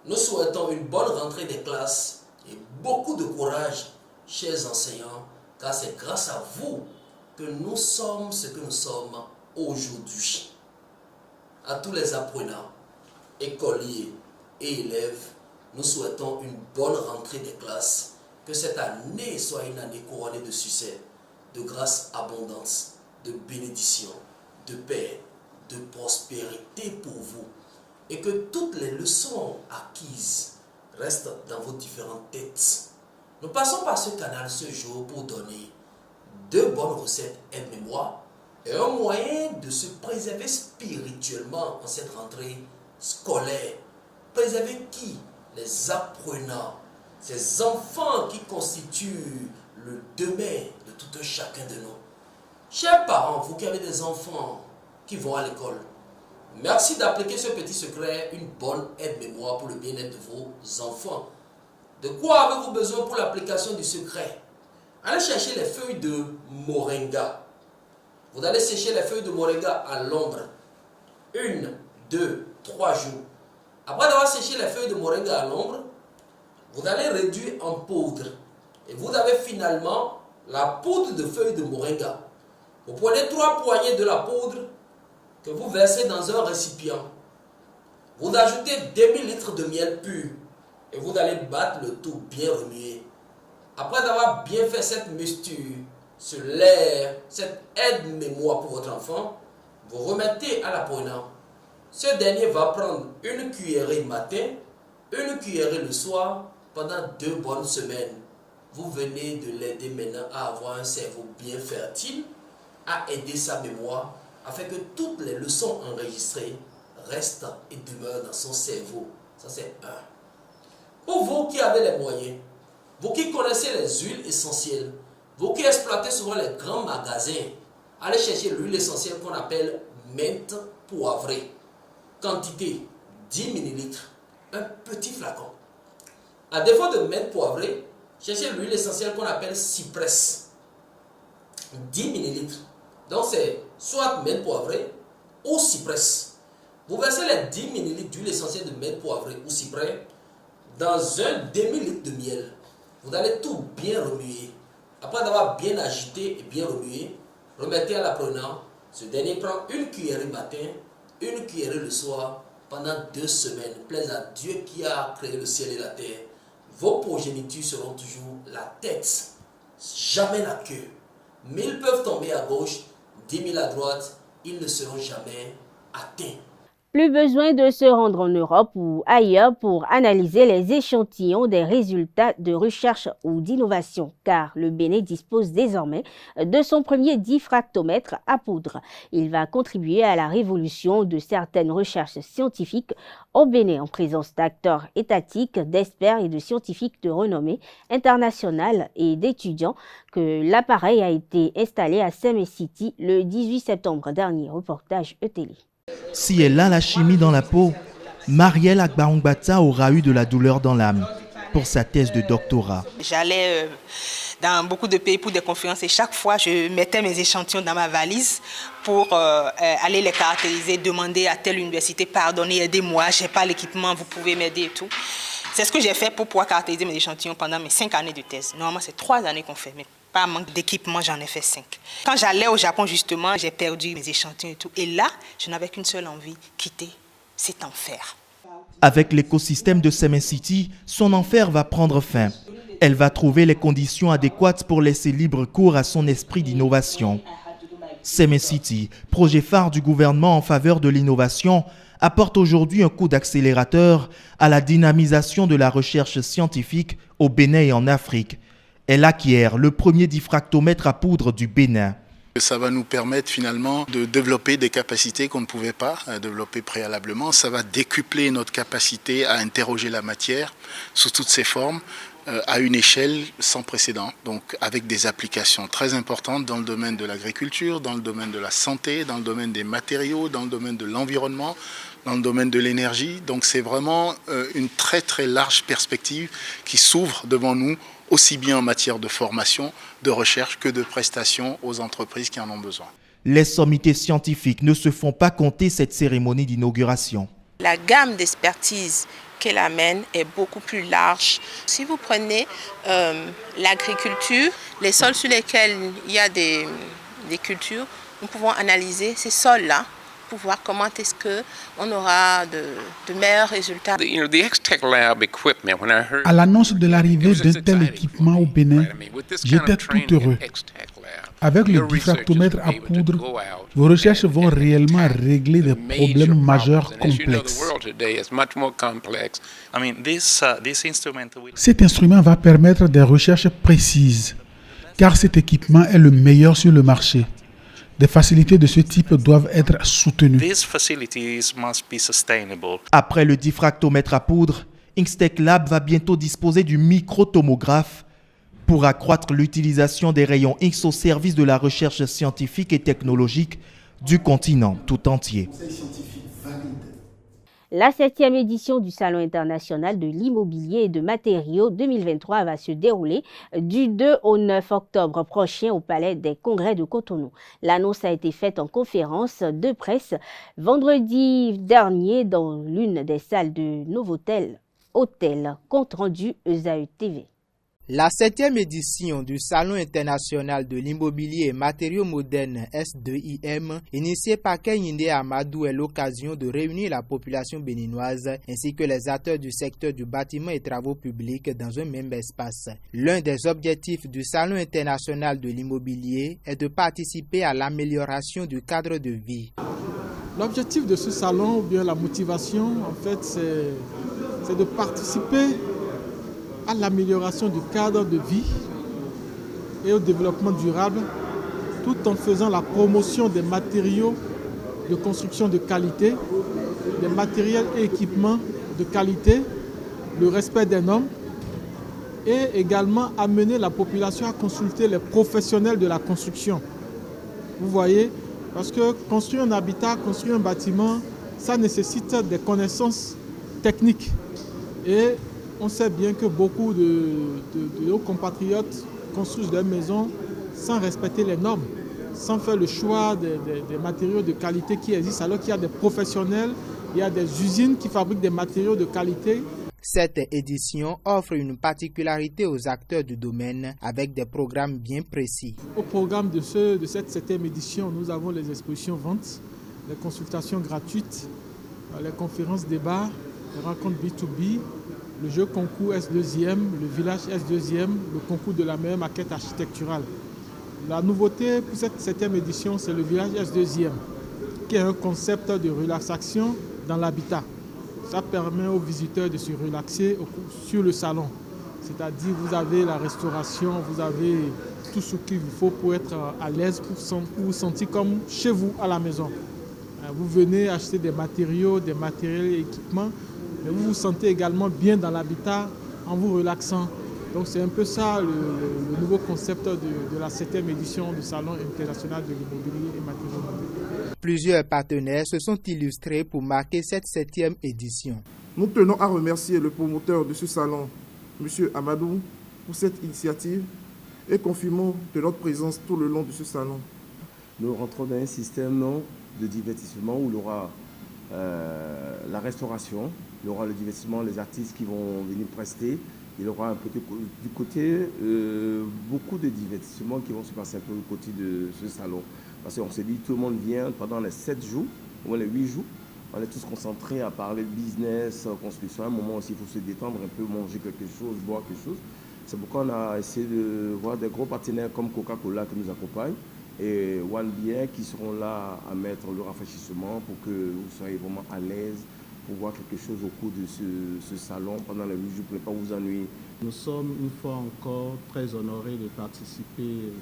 nous souhaitons une bonne rentrée des classes et beaucoup de courage, chers enseignants, car c'est grâce à vous que nous sommes ce que nous sommes aujourd'hui. À tous les apprenants, écoliers et élèves, nous souhaitons une bonne rentrée des classes, que cette année soit une année couronnée de succès, de grâce abondante, de bénédiction, de paix, de prospérité pour vous, et que toutes les leçons acquises restent dans vos différentes têtes. Nous passons par ce canal ce jour pour donner 2 bonnes recettes aide-mémoire et un moyen de se préserver spirituellement en cette rentrée scolaire. Préserver qui? Les apprenants, ces enfants qui constituent le demain de tout un chacun de nous. Chers parents, vous qui avez des enfants qui vont à l'école, merci d'appliquer ce petit secret, une bonne aide-mémoire pour le bien-être de vos enfants. De quoi avez-vous besoin pour l'application du secret? Allez chercher les feuilles de moringa. Vous allez sécher les feuilles de moringa à l'ombre 1, 2, 3 jours. Après avoir séché les feuilles de moringa à l'ombre, vous allez réduire en poudre. Et vous avez finalement la poudre de feuilles de moringa. Vous prenez 3 poignées de la poudre que vous versez dans un récipient. Vous ajoutez 2000 litres de miel pur et vous allez battre le tout bien remuer. Après avoir bien fait cette mixture, ce lait, cette aide-mémoire pour votre enfant, vous remettez à l'apprenant. Ce dernier va prendre une cuillerée matin, une cuillerée le soir pendant 2 bonnes semaines. Vous venez de l'aider maintenant à avoir un cerveau bien fertile, à aider sa mémoire, afin que toutes les leçons enregistrées restent et demeurent dans son cerveau. Ça, c'est 1. Pour vous qui avez les moyens, vous qui connaissez les huiles essentielles, vous qui exploitez souvent les grands magasins, allez chercher l'huile essentielle qu'on appelle menthe poivrée. Quantité 10 ml, un petit flacon. À défaut de menthe poivrée, cherchez l'huile essentielle qu'on appelle cypress. 10 ml. Donc c'est soit menthe poivrée ou cypress. Vous versez les 10 ml d'huile essentielle de menthe poivrée ou cypress dans un demi-litre de miel. Vous allez tout bien remuer. Après avoir bien agité et bien remué, remettez à l'apprenant. Ce dernier prend une cuillerée le matin, une cuillerée le soir, pendant 2 semaines. Plaise à Dieu qui a créé le ciel et la terre. Vos progénitures seront toujours la tête, jamais la queue. 1000 peuvent tomber à gauche, 10 000 à droite, ils ne seront jamais atteints. Plus besoin de se rendre en Europe ou ailleurs pour analyser les échantillons des résultats de recherche ou d'innovation, car le Bénin dispose désormais de son premier diffractomètre à poudre. Il va contribuer à la révolution de certaines recherches scientifiques au Bénin en présence d'acteurs étatiques, d'experts et de scientifiques de renommée internationale et d'étudiants que l'appareil a été installé à Semé-City le 18 septembre dernier. Reportage ETélé. Si elle a la chimie dans la peau, Marielle Agbaongbata aura eu de la douleur dans l'âme pour sa thèse de doctorat. J'allais dans beaucoup de pays pour des conférences et chaque fois je mettais mes échantillons dans ma valise pour aller les caractériser, demander à telle université, pardonnez, aidez-moi, je n'ai pas l'équipement, vous pouvez m'aider et tout. C'est ce que j'ai fait pour pouvoir caractériser mes échantillons pendant mes 5 années de thèse. Normalement, c'est 3 années qu'on fait, mais pas manque d'équipement, j'en ai fait 5. Quand j'allais au Japon, justement, j'ai perdu mes échantillons et tout. Et là, je n'avais qu'une seule envie, quitter cet enfer. Avec l'écosystème de Semé-City, son enfer va prendre fin. Elle va trouver les conditions adéquates pour laisser libre cours à son esprit d'innovation. Semé-City, projet phare du gouvernement en faveur de l'innovation, apporte aujourd'hui un coup d'accélérateur à la dynamisation de la recherche scientifique au Bénin et en Afrique. Elle acquiert le premier diffractomètre à poudre du Bénin. Ça va nous permettre finalement de développer des capacités qu'on ne pouvait pas développer préalablement. Ça va décupler notre capacité à interroger la matière sous toutes ses formes, à une échelle sans précédent, donc avec des applications très importantes dans le domaine de l'agriculture, dans le domaine de la santé, dans le domaine des matériaux, dans le domaine de l'environnement, dans le domaine de l'énergie. Donc c'est vraiment une très très large perspective qui s'ouvre devant nous, aussi bien en matière de formation, de recherche que de prestations aux entreprises qui en ont besoin. Les sommités scientifiques ne se font pas compter cette cérémonie d'inauguration. La gamme d'expertise qu'elle amène est beaucoup plus large. Si vous prenez l'agriculture, les sols sur lesquels il y a des cultures, nous pouvons analyser ces sols-là pour voir comment est-ce qu'on aura de meilleurs résultats. À l'annonce de l'arrivée d'un tel équipement au Bénin, j'étais tout heureux. Avec le diffractomètre à poudre, vos recherches vont réellement régler des problèmes majeurs complexes. Cet instrument va permettre des recherches précises, car cet équipement est le meilleur sur le marché. Des facilités de ce type doivent être soutenues. Après le diffractomètre à poudre, Inxtech Lab va bientôt disposer du microtomographe pour accroître l'utilisation des rayons X au service de la recherche scientifique et technologique du continent tout entier. La 7e édition du Salon international de l'immobilier et de matériaux 2023 va se dérouler du 2 au 9 octobre prochain au Palais des Congrès de Cotonou. L'annonce a été faite en conférence de presse vendredi dernier dans l'une des salles de Novotel Hôtel, compte rendu ESAE TV. La 7e édition du Salon international de l'immobilier et matériaux modernes S2IM, initiée par Kehinde Amadou, est l'occasion de réunir la population béninoise ainsi que les acteurs du secteur du bâtiment et travaux publics dans un même espace. L'un des objectifs du Salon international de l'immobilier est de participer à l'amélioration du cadre de vie. L'objectif de ce salon, ou bien la motivation, en fait, c'est de participer à l'amélioration du cadre de vie et au développement durable, tout en faisant la promotion des matériaux de construction de qualité, des matériels et équipements de qualité, le respect des normes, et également amener la population à consulter les professionnels de la construction. Vous voyez, parce que construire un habitat, construire un bâtiment, ça nécessite des connaissances techniques. Et on sait bien que beaucoup de nos compatriotes construisent leurs maisons sans respecter les normes, sans faire le choix des matériaux de qualité qui existent, alors qu'il y a des professionnels, il y a des usines qui fabriquent des matériaux de qualité. Cette édition offre une particularité aux acteurs du domaine avec des programmes bien précis. Au programme de cette 7e édition, nous avons les expositions ventes, les consultations gratuites, les conférences débats, les rencontres B2B, le jeu concours S2IM, le village S2IM, le concours de la meilleure maquette architecturale. La nouveauté pour cette 7e édition, c'est le village S2IM, qui est un concept de relaxation dans l'habitat. Ça permet aux visiteurs de se relaxer sur le salon. C'est-à-dire vous avez la restauration, vous avez tout ce qu'il vous faut pour être à l'aise, pour vous sentir comme chez vous à la maison. Vous venez acheter des matériaux et équipements, mais vous vous sentez également bien dans l'habitat en vous relaxant. Donc c'est un peu ça le nouveau concept de la 7e édition du Salon international de l'immobilier et matériaux modernes. Plusieurs partenaires se sont illustrés pour marquer cette 7e édition. Nous tenons à remercier le promoteur de ce salon, M. Amadou, pour cette initiative et confirmons de notre présence tout le long de ce salon. Nous rentrons dans un système de divertissement où il y aura la restauration, il y aura le divertissement, les artistes qui vont venir prester, il y aura un peu du côté beaucoup de divertissements qui vont se passer un peu du côté de ce salon. Parce qu'on s'est dit tout le monde vient pendant les 7 jours, au moins les 8 jours, on est tous concentrés à parler de business, construction. À un moment aussi, il faut se détendre un peu, manger quelque chose, boire quelque chose. C'est pourquoi on a essayé de voir des gros partenaires comme Coca-Cola qui nous accompagnent et OneBeer qui seront là à mettre le rafraîchissement pour que vous soyez vraiment à l'aise pour voir quelque chose au cours de ce salon pendant les 8 jours pour ne pas vous ennuyer. Nous sommes une fois encore très honorés de participer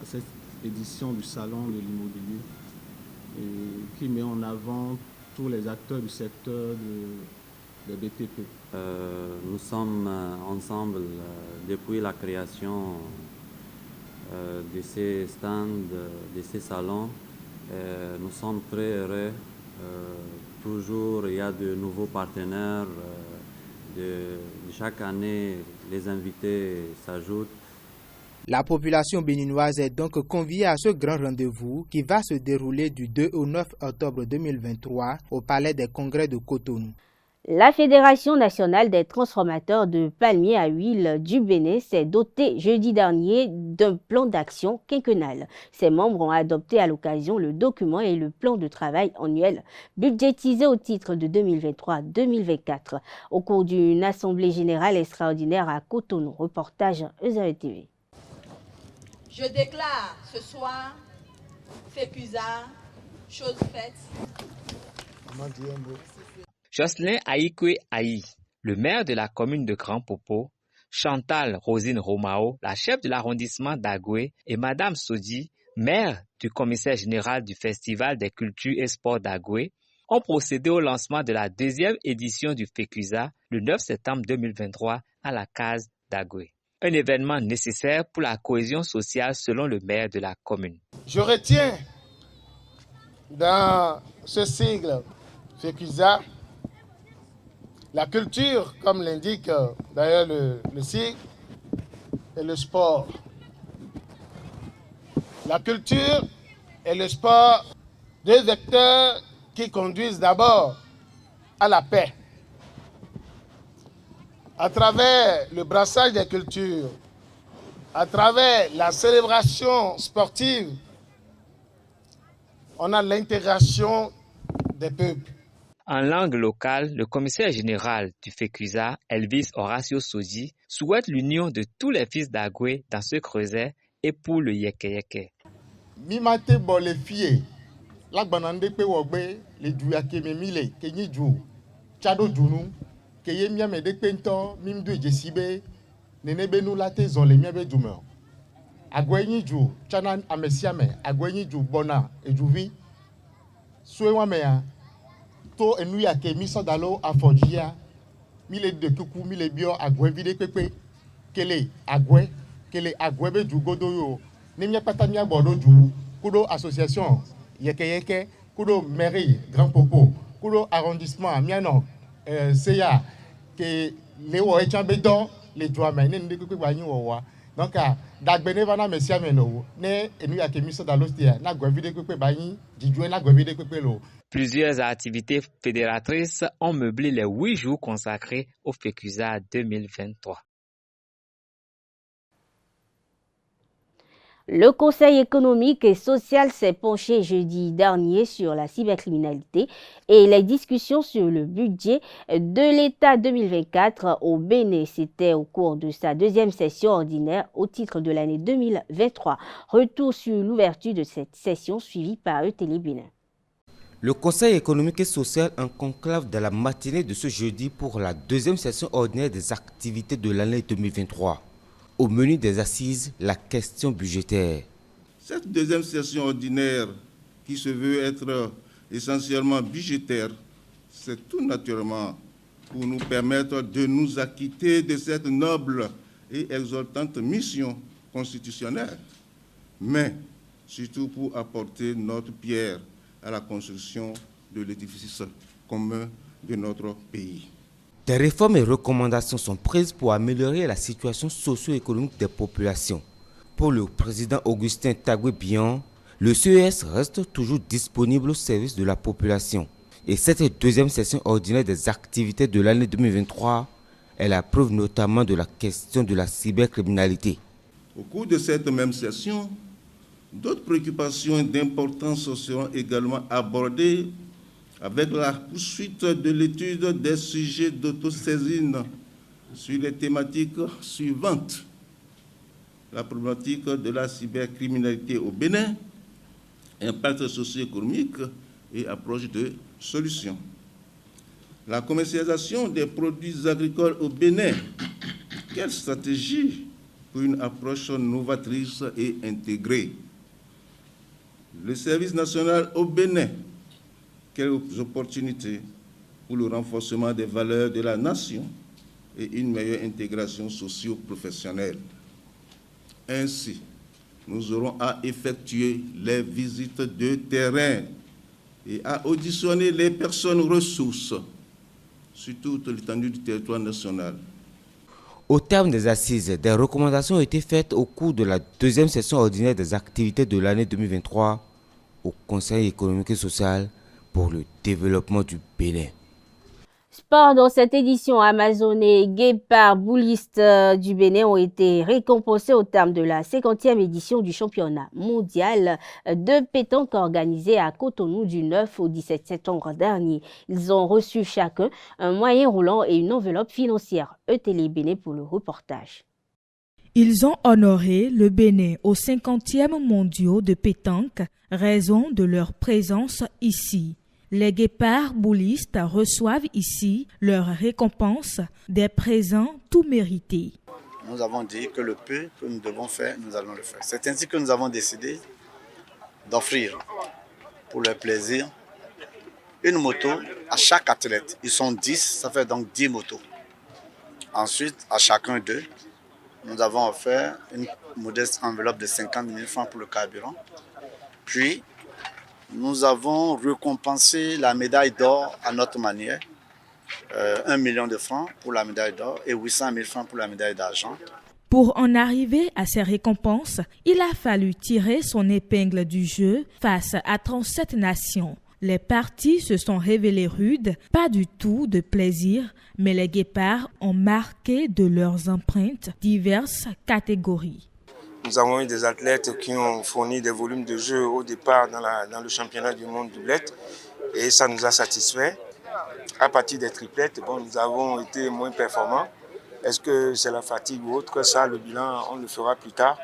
à cette édition du Salon de l'immobilier qui met en avant tous les acteurs du secteur BTP. Nous sommes ensemble depuis la création de ces stands, de ces salons. Nous sommes très heureux. Toujours, il y a de nouveaux partenaires. Chaque année, les invités s'ajoutent. La population béninoise est donc conviée à ce grand rendez-vous qui va se dérouler du 2 au 9 octobre 2023 au Palais des Congrès de Cotonou. La Fédération nationale des transformateurs de palmiers à huile du Bénin s'est dotée jeudi dernier d'un plan d'action quinquennal. Ses membres ont adopté à l'occasion le document et le plan de travail annuel budgétisé au titre de 2023-2024 au cours d'une assemblée générale extraordinaire à Cotonou. Reportage EZAE TV. Je déclare ce soir, FECUSA, chose faite. Jocelyn Aïkwe Aï, le maire de la commune de Grand Popo, Chantal Rosine Romao, la chef de l'arrondissement d'Agoué, et Madame Sodi, maire du commissaire général du Festival des cultures et sports d'Agoué, ont procédé au lancement de la deuxième édition du FECUSA le 9 septembre 2023 à la case d'Agoué. Un événement nécessaire pour la cohésion sociale selon le maire de la commune. Je retiens dans ce sigle FECUSA la culture, comme l'indique d'ailleurs le sigle, et le sport. La culture et le sport, deux vecteurs qui conduisent d'abord à la paix. À travers le brassage des cultures, à travers la célébration sportive, on a l'intégration des peuples. En langue locale, le commissaire général du FECUSA, Elvis Horacio Sodi, souhaite l'union de tous les fils d'Agoué dans ce creuset et pour le yeke-yeke. Mimate bo le fie, la banande pe wogbe, le duyake memile, kenyi ju, chado junu, keye miame de pento, mimdu jesibe, nenebe nou late zon le miabe jume. Agoué nyi ju, chana amesiame, agoué nyi ju bona, e juvi, soué wamea, to enu yake miso dalo afojia, mile de kuku, mile bio agoué vide pepe, kele agoué be ju godo yo, Nimia Patamia Bordeaux du Kudo Association Yeke Kudo Mairie Grand Popo Kudo Arrondissement Miano Seya que les Wachambedon les Douamen ne coupe pas wa donc Dagbene Vana Messia Meno ne enu ya kemiso dalostia na govide coupe bani didoué na govide coupe lo. Plusieurs activités fédératrices ont meublé les 8 jours consacrés au FECUSA 2023. Le Conseil économique et social s'est penché jeudi dernier sur la cybercriminalité et les discussions sur le budget de l'État 2024 au Bénin. C'était au cours de sa deuxième session ordinaire au titre de l'année 2023. Retour sur l'ouverture de cette session suivie par Télé Bénin. Le Conseil économique et social en conclave dans la matinée de ce jeudi pour la deuxième session ordinaire des activités de l'année 2023. Au menu des assises, la question budgétaire. Cette deuxième session ordinaire, qui se veut être essentiellement budgétaire, c'est tout naturellement pour nous permettre de nous acquitter de cette noble et exaltante mission constitutionnelle, mais surtout pour apporter notre pierre à la construction de l'édifice commun de notre pays. Des réformes et recommandations sont prises pour améliorer la situation socio-économique des populations. Pour le président Augustin Tagwe-Bian, le CES reste toujours disponible au service de la population. Et cette deuxième session ordinaire des activités de l'année 2023 est la preuve notamment de la question de la cybercriminalité. Au cours de cette même session, d'autres préoccupations d'importance seront également abordées avec la poursuite de l'étude des sujets d'autosaisine sur les thématiques suivantes. La problématique de la cybercriminalité au Bénin, impact socio-économique et approche de solutions. La commercialisation des produits agricoles au Bénin, quelle stratégie pour une approche novatrice et intégrée? Le service national au Bénin, quelles opportunités pour le renforcement des valeurs de la nation et une meilleure intégration socio-professionnelle. Ainsi, nous aurons à effectuer les visites de terrain et à auditionner les personnes ressources sur toute l'étendue du territoire national. Au terme des assises, des recommandations ont été faites au cours de la deuxième session ordinaire des activités de l'année 2023 au Conseil économique et social pour le développement du Bénin. Sport, dans cette édition, Amazon et Guépard Boulistes du Bénin ont été récompensés au terme de la 50e édition du championnat mondial de pétanque organisé à Cotonou du 9 au 17 septembre dernier. Ils ont reçu chacun un moyen roulant et une enveloppe financière. ETélé Bénin pour le reportage. Ils ont honoré le Bénin aux 50e mondiaux de pétanque, raison de leur présence ici. Les guépards boulistes reçoivent ici leur récompense, des présents tout mérités. Nous avons dit que le peu que nous devons faire, nous allons le faire. C'est ainsi que nous avons décidé d'offrir pour leur plaisir une moto à chaque athlète. Ils sont 10, ça fait donc 10 motos. Ensuite, à chacun d'eux, nous avons offert une modeste enveloppe de 50 000 francs pour le carburant. Puis, nous avons récompensé la médaille d'or à notre manière, 1 million de francs pour la médaille d'or et 800 000 francs pour la médaille d'argent. Pour en arriver à ces récompenses, il a fallu tirer son épingle du jeu face à 37 nations. Les parties se sont révélées rudes, pas du tout de plaisir, mais les guépards ont marqué de leurs empreintes diverses catégories. Nous avons eu des athlètes qui ont fourni des volumes de jeu au départ dans le championnat du monde doublette et ça nous a satisfait. À partir des triplettes, nous avons été moins performants. Est-ce que c'est la fatigue ou autre? Ça, le bilan, on le fera plus tard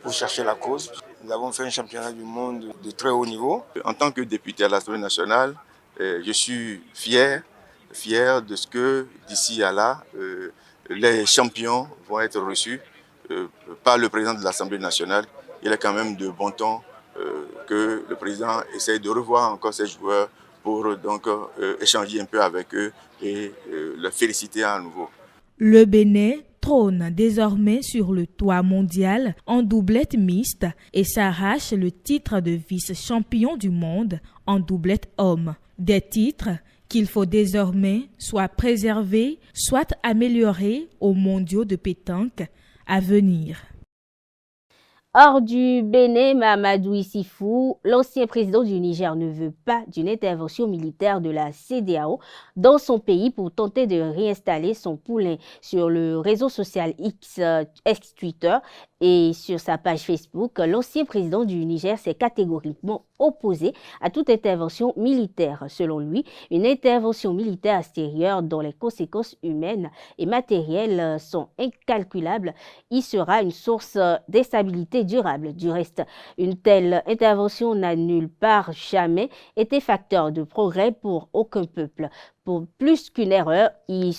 pour chercher la cause. Nous avons fait un championnat du monde de très haut niveau. En tant que député à l'Assemblée nationale, je suis fier de ce que d'ici à là, les champions vont être reçus par le président de l'Assemblée nationale. Il est quand même de bon ton que le président essaye de revoir encore ses joueurs pour donc échanger un peu avec eux et les féliciter à nouveau. Le Bénin trône désormais sur le toit mondial en doublette mixte et s'arrache le titre de vice-champion du monde en doublette homme. Des titres qu'il faut désormais soit préserver, soit améliorer aux mondiaux de pétanque à venir. Hors du Bénin, Mahamadou Issifou, l'ancien président du Niger, ne veut pas d'une intervention militaire de la CEDEAO dans son pays pour tenter de réinstaller son poulain. Sur le réseau social X, ex-Twitter et sur sa page Facebook, l'ancien président du Niger s'est catégoriquement opposé à toute intervention militaire. Selon lui, une intervention militaire extérieure dont les conséquences humaines et matérielles sont incalculables y sera une source d'instabilité durable. Du reste, une telle intervention n'a nulle part jamais été facteur de progrès pour aucun peuple. Pour plus qu'une erreur, y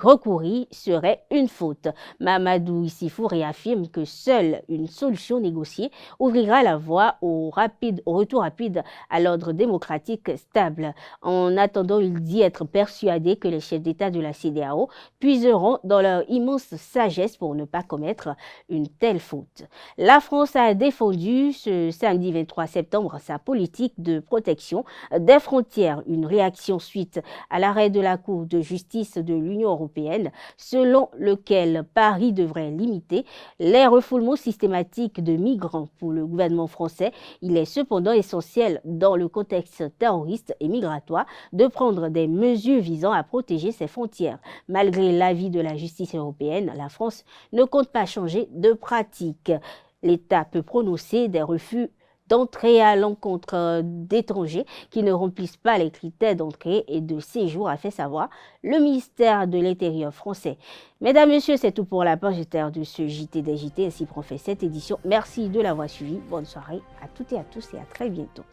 recourir serait une faute. Mahamadou Issifou réaffirme que seule une solution négociée ouvrira la voie au retour rapide à l'ordre démocratique stable. En attendant, il dit être persuadé que les chefs d'État de la CEDEAO puiseront dans leur immense sagesse pour ne pas commettre une telle faute. La France a défendu ce samedi 23 septembre sa politique de protection des frontières, une réaction suite à l'arrêt de la Cour de justice de l'Union européenne, selon lequel Paris devrait limiter les refoulements systématiques de migrants. Pour le gouvernement français, il est cependant essentiel, dans le contexte terroriste et migratoire, de prendre des mesures visant à protéger ses frontières. Malgré l'avis de la justice européenne, la France ne compte pas changer de pratique. L'État peut prononcer des refus d'entrée à l'encontre d'étrangers qui ne remplissent pas les critères d'entrée et de séjour, a fait savoir le ministère de l'Intérieur français. Mesdames, Messieurs, c'est tout pour la page de ce JT des JT, ainsi prend fait cette édition. Merci de l'avoir suivi. Bonne soirée à toutes et à tous et à très bientôt.